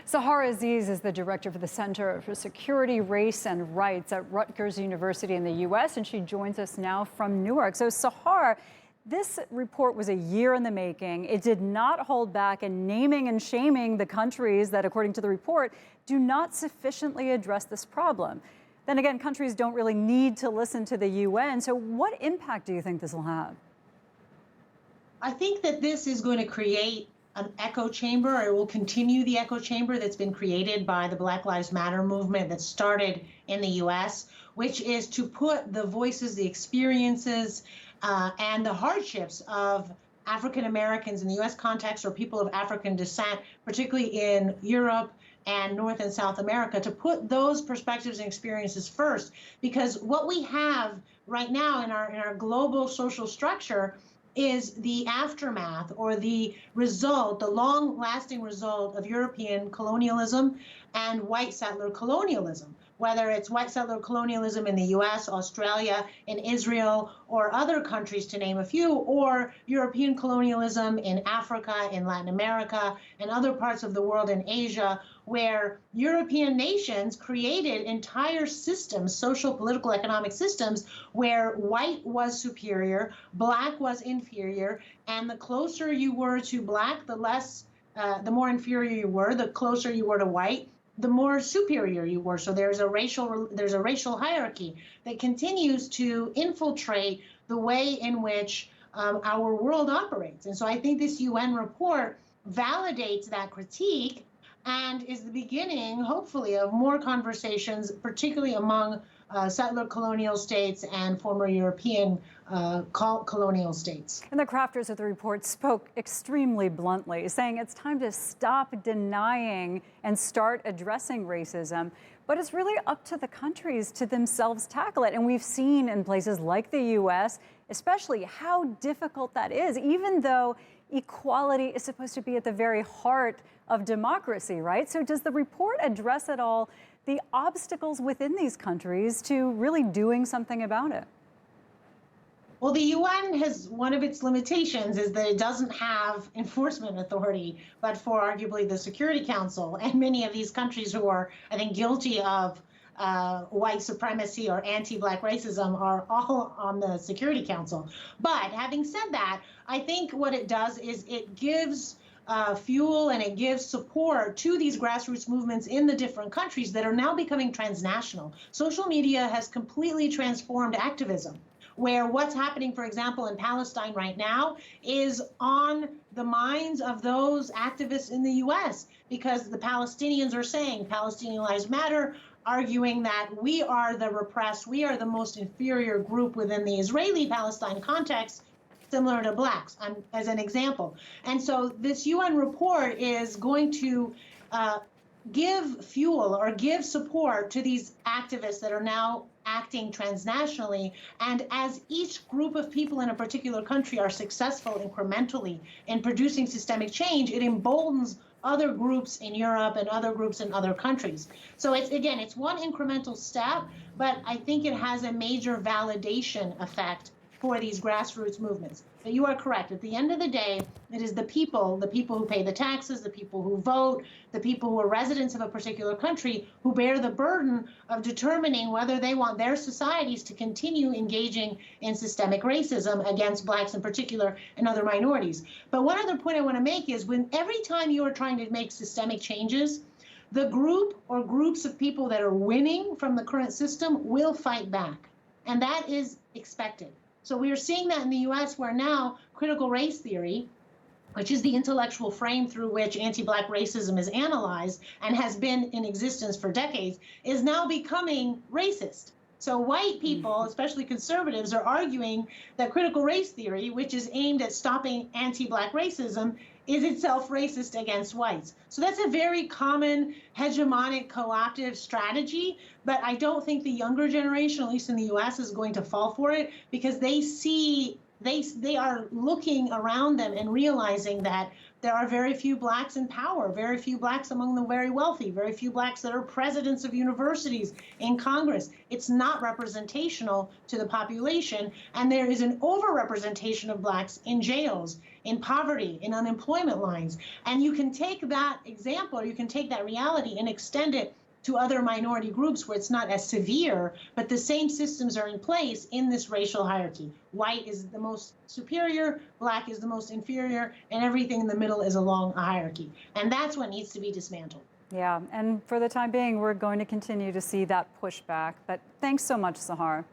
Sahar Aziz is the director for the Center for Security, Race, and Rights at Rutgers University in the U.S., and she joins us now from Newark. So, Sahar, this report was a year in the making. It did not hold back in naming and shaming the countries that, according to the report, do not sufficiently address this problem. Then again, countries don't really need to listen to the UN. So what impact do you think this will have? I think that this is going to create an echo chamber. It will continue the echo chamber that's been created by the Black Lives Matter movement that started in the US, which is to put the voices, the experiences, and the hardships of African Americans in the US context or people of African descent, particularly in Europe and North and South America, to put those perspectives and experiences first. Because what we have right now in our global social structure is the aftermath or the result, the long-lasting result of European colonialism and white settler colonialism, whether it's white settler colonialism in the US, Australia, in Israel, or other countries, to name a few, or European colonialism in Africa, in Latin America, and other parts of the world in Asia, where European nations created entire systems, social, political, economic systems, where white was superior, black was inferior, and the closer you were to black, the more inferior you were, the closer you were to white, the more superior you were. So there's a racial hierarchy that continues to infiltrate the way in which our world operates. And so I think this UN report validates that critique and is the beginning, hopefully, of more conversations, particularly among settler colonial states and former European colonial states. And the crafters of the report spoke extremely bluntly, saying it's time to stop denying and start addressing racism. But it's really up to the countries to themselves tackle it. And we've seen in places like the U.S., especially, how difficult that is, even though equality is supposed to be at the very heart of democracy, right? So does the report address at all the obstacles within these countries to really doing something about it? Well, the UN has, one of its limitations is that it doesn't have enforcement authority, but for arguably the Security Council. And many of these countries who are, I think, guilty of white supremacy or anti-Black racism are all on the Security Council. But having said that, I think what it does is it gives fuel and it gives support to these grassroots movements in the different countries that are now becoming transnational. Social media has completely transformed activism, where what's happening, for example, in Palestine right now is on the minds of those activists in the US, because the Palestinians are saying Palestinian Lives Matter, arguing that we are the repressed, we are the most inferior group within the Israeli-Palestine context, similar to blacks, as an example. And so this UN report is going to give fuel or give support to these activists that are now acting transnationally. And as each group of people in a particular country are successful incrementally in producing systemic change, it emboldens other groups in Europe and other groups in other countries. So it's one incremental step, but I think it has a major validation effect for these grassroots movements. But you are correct. At the end of the day, it is the people who pay the taxes, the people who vote, the people who are residents of a particular country who bear the burden of determining whether they want their societies to continue engaging in systemic racism against blacks in particular and other minorities. But one other point I want to make is when every time you are trying to make systemic changes, the group or groups of people that are winning from the current system will fight back. And that is expected. So we are seeing that in the US, where now critical race theory, which is the intellectual frame through which anti-Black racism is analyzed and has been in existence for decades, is now becoming racist. So white people, especially conservatives, are arguing that critical race theory, which is aimed at stopping anti-Black racism, is itself racist against whites. So that's a very common hegemonic co-optive strategy, but I don't think the younger generation, at least in the US, is going to fall for it, because they see, they are looking around them and realizing that there are very few blacks in power, very few blacks among the very wealthy, very few blacks that are presidents of universities in Congress. It's not representational to the population, and there is an overrepresentation of blacks in jails, in poverty, in unemployment lines. And you can take that example, or you can take that reality and extend it to other minority groups where it's not as severe, but the same systems are in place in this racial hierarchy. White is the most superior, black is the most inferior, and everything in the middle is along a hierarchy. And that's what needs to be dismantled. Yeah, and for the time being, we're going to continue to see that pushback. But thanks so much, Sahar.